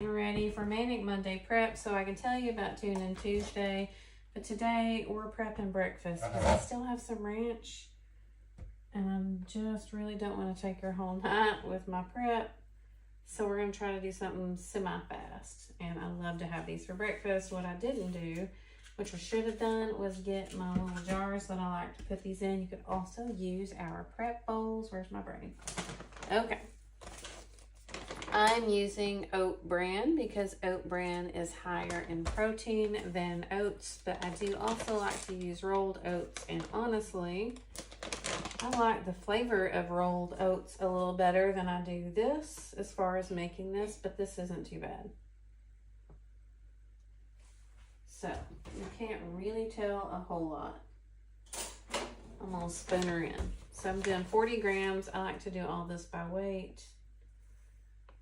Ready for Manic Monday prep, so I can tell you about Tune In Tuesday. But today we're prepping breakfast because I still have some ranch, and I just really don't want to take her home night with my prep. So we're going to try to do something semi-fast, and I love to have these for breakfast. What I didn't do, which I should have done, was get my little jars that I like to put these in. You could also use our prep bowls. Where's my brain? Okay. I'm using oat bran because oat bran is higher in protein than oats, but I do also like to use rolled oats, and honestly, I like the flavor of rolled oats a little better than I do this as far as making this, but this isn't too bad. So, you can't really tell a whole lot. I'm gonna spoon her in. So I'm doing 40 grams. I like to do all this by weight.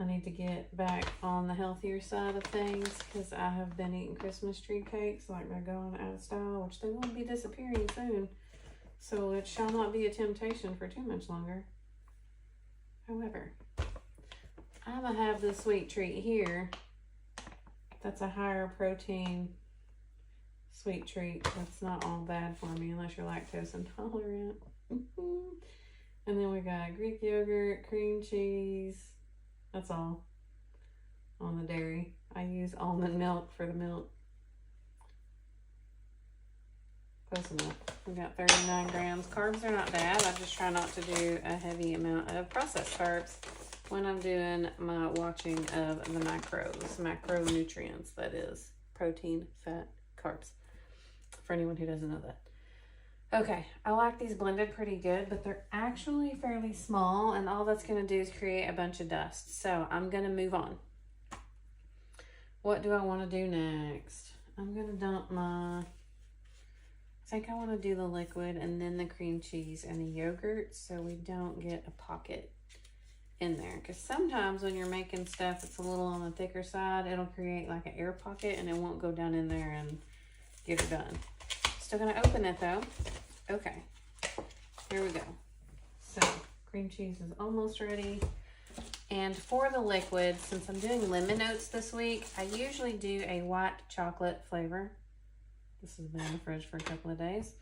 I need to get back on the healthier side of things because I have been eating Christmas tree cakes like they're going out of style, which they won't be disappearing soon. So it shall not be a temptation for too much longer. However, I'm gonna have this sweet treat here. That's a higher protein sweet treat. That's not all bad for me unless you're lactose intolerant. And then we got Greek yogurt, cream cheese. That's all on the dairy. I use almond milk for the milk. Close enough. We got 39 grams. Carbs are not bad. I just try not to do a heavy amount of processed carbs when I'm doing my watching of the macros. Macronutrients, that is. Protein, fat, carbs. For anyone who doesn't know that. Okay, I like these blended pretty good, but they're actually fairly small, and all that's going to do is create a bunch of dust. So I'm going to move on. What do I want to do next? I'm going to dump my... I think I want to do the liquid and then the cream cheese and the yogurt so we don't get a pocket in there. Because sometimes when you're making stuff that's a little on the thicker side, it'll create like an air pocket and it won't go down in there and get it done. Still going to open it though. Okay, here we go. So, cream cheese is almost ready. And for the liquid, since I'm doing lemon oats this week, I usually do a white chocolate flavor. This has been in the fridge for a couple of days.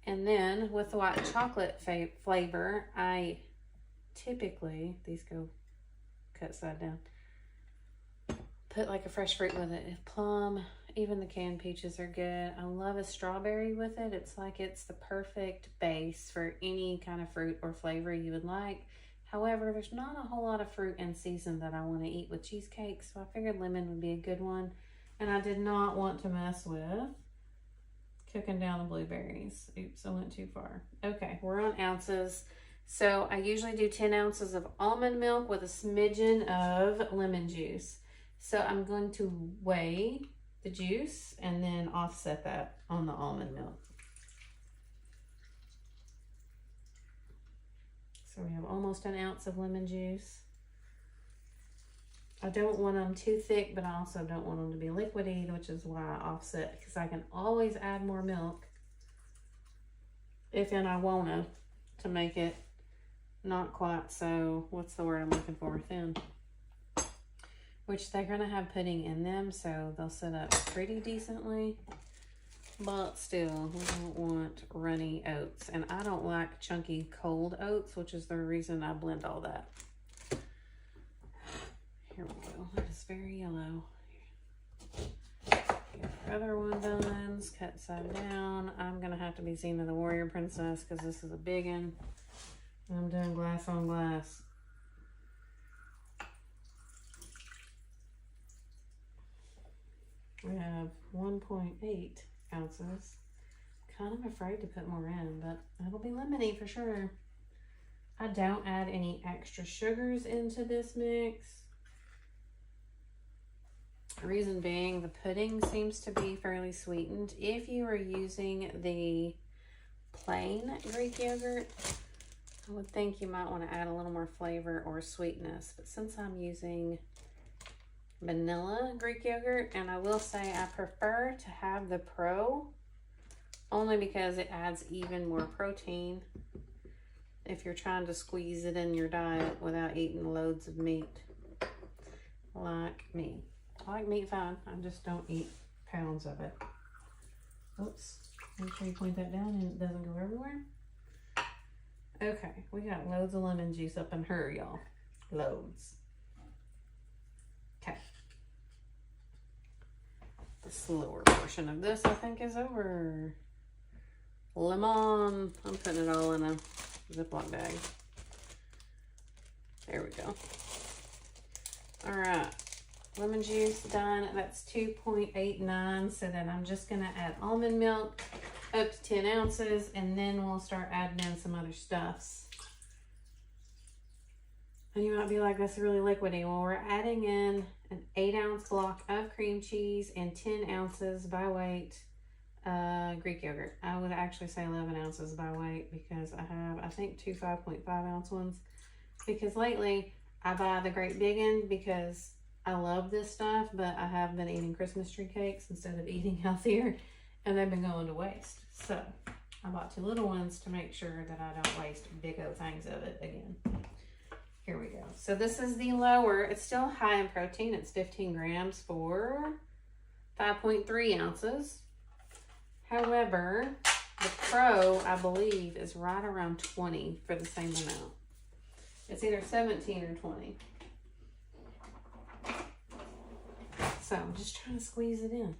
And then with the white chocolate flavor, I typically, these go cut side down, put like a fresh fruit with it. Plum, even the canned peaches are good. I love a strawberry with it. It's like it's the perfect base for any kind of fruit or flavor you would like. However, there's not a whole lot of fruit in season that I want to eat with cheesecake, so I figured lemon would be a good one. And I did not want to mess with cooking down the blueberries. Oops, I went too far. Okay, we're on ounces. So I usually do 10 ounces of almond milk with a smidgen of lemon juice. So I'm going to weigh the juice and then offset that on the almond milk. So we have almost an ounce of lemon juice. I don't want them too thick, but I also don't want them to be liquidy, which is why I offset, because I can always add more milk if and I want to make it not quite so, what's the word I'm looking for, thin. Which they're going to have pudding in them, so they'll sit up pretty decently. But still, we don't want runny oats. And I don't like chunky cold oats, which is the reason I blend all that. Here we go. That is very yellow. Get our other one done. Cut side down. I'm going to have to be Xena the Warrior Princess because this is a big one. I'm doing glass on glass. We have 1.8 ounces. Kind of afraid to put more in, but it'll be lemony for sure. I don't add any extra sugars into this mix. Reason being, the pudding seems to be fairly sweetened. If you are using the plain Greek yogurt, I would think you might want to add a little more flavor or sweetness. But since I'm using vanilla Greek yogurt, and I will say I prefer to have the Pro only because it adds even more protein if you're trying to squeeze it in your diet without eating loads of meat. me. I like meat fine. I just don't eat pounds of it. Oops. Make sure you point that down and it doesn't go everywhere. Okay, we got loads of lemon juice up in her, y'all. Loads. Okay. The slower portion of this, I think, is over. Lemon. I'm putting it all in a Ziploc bag. There we go. All right. Lemon juice done. That's 2.89. So then I'm just going to add almond milk up to 10 ounces, and then we'll start adding in some other stuffs. And you might be like, that's really liquidy. Well, we're adding in an 8-ounce block of cream cheese and 10 ounces by weight Greek yogurt. I would actually say 11 ounces by weight because I have, I think, 2 5.5 ounce ones. Because lately I buy the great big one because I love this stuff, but I have been eating Christmas tree cakes instead of eating healthier, and they've been going to waste. So I bought 2 little ones to make sure that I don't waste big old things of it again. Here we go. So this is the lower. It's still high in protein. It's 15 grams for 5.3 ounces. However, the Pro, I believe, is right around 20 for the same amount. It's either 17 or 20. So I'm just trying to squeeze it in.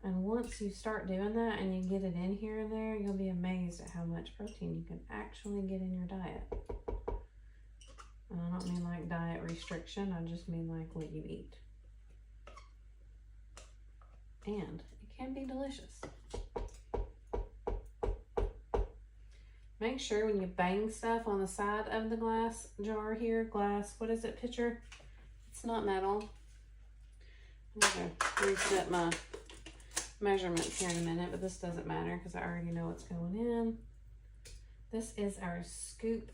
And once you start doing that and you get it in here and there, you'll be amazed at how much protein you can actually get in your diet. And I don't mean like diet restriction, I just mean like what you eat. And it can be delicious. Make sure when you bang stuff on the side of the glass jar here, what is it, pitcher? It's not metal. I'm going to reset my measurements here in a minute, but this doesn't matter because I already know what's going in. This is our scoop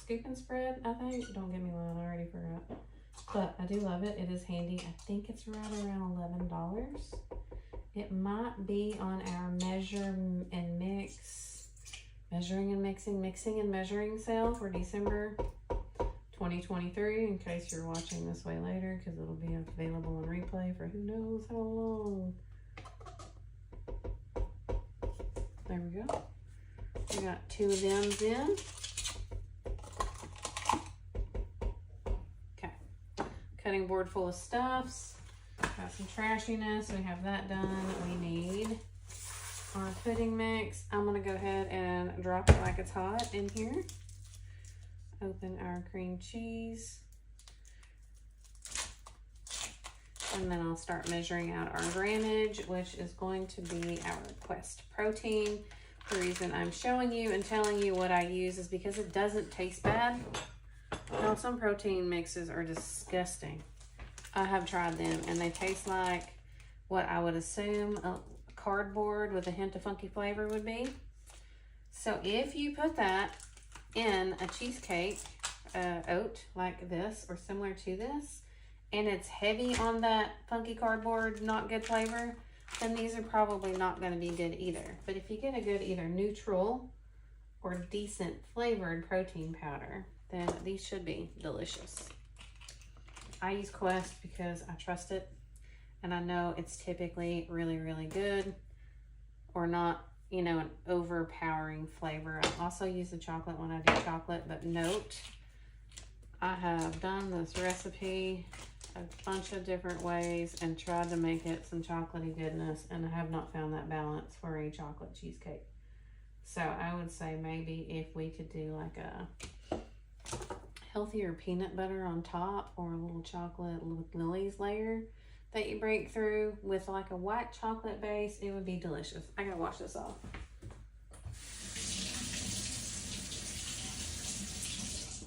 and spread, I think. Don't get me wrong, I already forgot. But I do love it. It is handy. I think it's right around $11. It might be on our measuring and mixing and measuring sale for December 2023, in case you're watching this way later, because it'll be available in replay for who knows how long. There we go. We got 2 of them in. Okay. Cutting board full of stuffs. Got some trashiness. We have that done. We need our pudding mix. I'm going to go ahead and drop it like it's hot in here. Open our cream cheese. And then I'll start measuring out our grammage, which is going to be our Quest protein. The reason I'm showing you and telling you what I use is because it doesn't taste bad. Now, some protein mixes are disgusting. I have tried them and they taste like what I would assume a cardboard with a hint of funky flavor would be. So if you put that in a cheesecake oat like this or similar to this, and it's heavy on that funky cardboard, not good flavor, then these are probably not going to be good either. But if you get a good either neutral or decent flavored protein powder, then these should be delicious. I use Quest because I trust it, and I know it's typically really, really good, or not, you know, an overpowering flavor. I also use the chocolate when I do chocolate, but note, I have done this recipe a bunch of different ways and tried to make it some chocolatey goodness, and I have not found that balance for a chocolate cheesecake. So I would say maybe if we could do like a healthier peanut butter on top, or a little chocolate with lilies layer that you break through with like a white chocolate base, it would be delicious. I gotta wash this off.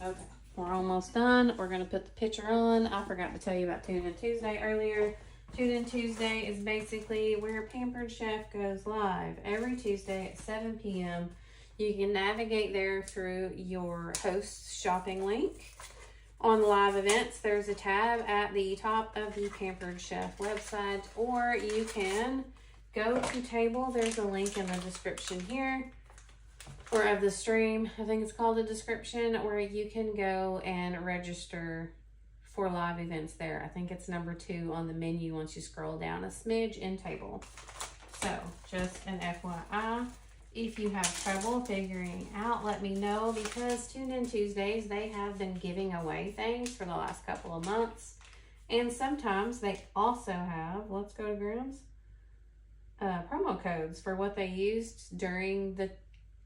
Okay, we're almost done. We're gonna put the pitcher on. I forgot to tell you about Tune In Tuesday earlier. Tune In Tuesday is basically where Pampered Chef goes live every Tuesday at 7 p.m. You can navigate there through your host's shopping link. On live events, there's a tab at the top of the Pampered Chef website, or you can go to table. There's a link in the description here, or of the stream. I think it's called a description, where you can go and register for live events there. I think it's number 2 on the menu once you scroll down a smidge in table. So just an FYI, if you have trouble figuring out, let me know, because Tune In Tuesdays, they have been giving away things for the last couple of months. And sometimes they also have, let's go to Grimm's, promo codes for what they used during the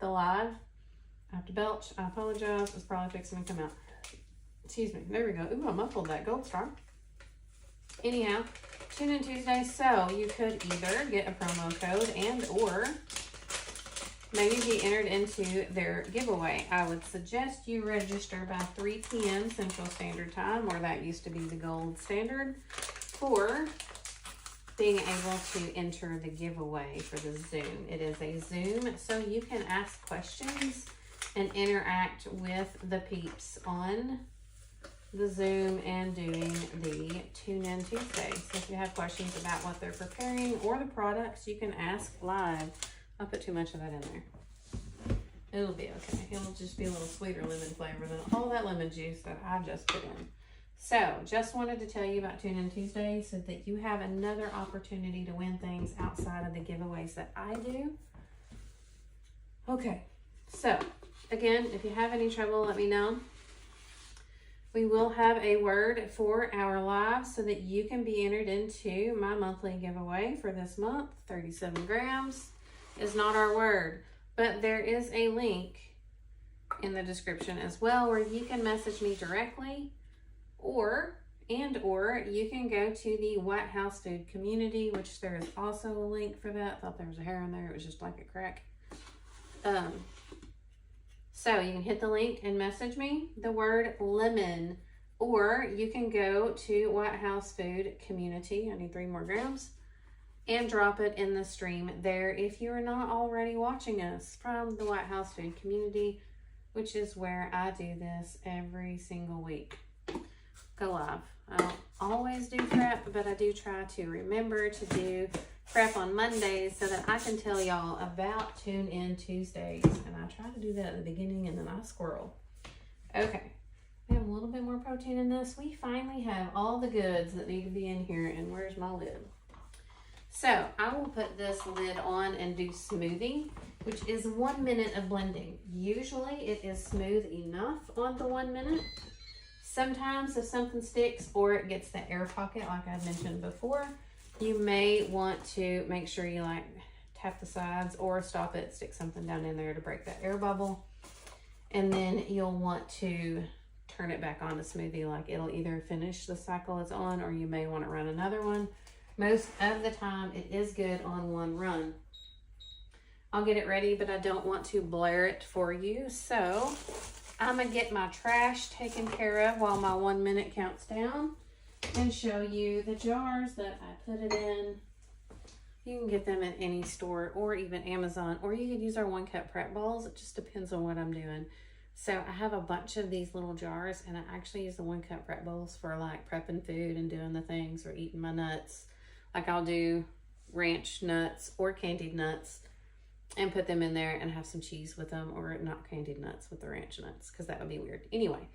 live. I have to belch. I apologize. It's probably fixing to come out. Excuse me. There we go. Ooh, I muffled that gold star. Anyhow, Tune In Tuesday. So you could either get a promo code and or maybe be entered into their giveaway. I would suggest you register by 3 p.m. Central Standard Time, or that used to be the gold standard, for being able to enter the giveaway for the Zoom. It is a Zoom, so you can ask questions and interact with the peeps on the Zoom and doing the Tune In Tuesday. So if you have questions about what they're preparing or the products, you can ask live. I'll put too much of that in there. It'll be okay. It'll just be a little sweeter lemon flavor than all that lemon juice that I just put in. So just wanted to tell you about Tune In Tuesday so that you have another opportunity to win things outside of the giveaways that I do. Okay, so again, if you have any trouble, let me know. We will have a word for our live so that you can be entered into my monthly giveaway for this month. 37 grams is not our word, but there is a link in the description as well where you can message me directly, or you can go to the White House Food Community, which there is also a link for that. I thought there was a hair in there. It was just like a crack. So you can hit the link and message me the word lemon, or you can go to White House Food Community. I need 3 more grams. And drop it in the stream there if you're not already watching us from the White House Food Community, which is where I do this every single week. Go live. I don't always do prep, but I do try to remember to do prep on Mondays so that I can tell y'all about Tune In Tuesdays. And I try to do that at the beginning and then I squirrel. Okay, we have a little bit more protein in this. We finally have all the goods that need to be in here. And where's my lid? So I will put this lid on and do smoothing, which is 1 minute of blending. Usually it is smooth enough on the 1 minute. Sometimes if something sticks or it gets the air pocket, like I mentioned before, you may want to make sure you like tap the sides or stop it, stick something down in there to break that air bubble. And then you'll want to turn it back on to smoothie. Like it'll either finish the cycle it's on, or you may want to run another one. Most of the time it is good on 1 run. I'll get it ready, but I don't want to blare it for you. So I'm gonna get my trash taken care of while my 1 minute counts down and show you the jars that I put it in. You can get them at any store or even Amazon, or you could use our 1 cup prep bowls. It just depends on what I'm doing. So I have a bunch of these little jars, and I actually use the 1 cup prep bowls for like prepping food and doing the things, or eating my nuts. Like I'll do ranch nuts or candied nuts and put them in there and have some cheese with them, or not candied nuts with the ranch nuts, because that would be weird. Anyway,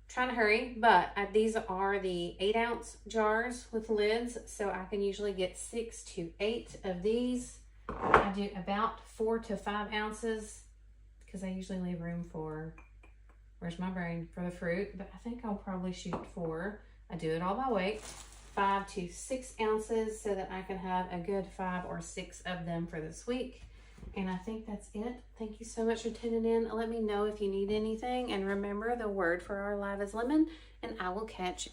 trying to hurry, but these are the 8-ounce jars with lids, so I can usually get 6 to 8 of these. I do about 4 to 5 ounces because I usually leave room for, where's my brain, for the fruit, but I think I'll probably shoot for, I do it all by weight, 5 to 6 ounces so that I can have a good 5 or 6 of them for this week. And I think that's it. Thank you so much for tuning in. Let me know if you need anything. And remember, the word for our live is lemon. And I will catch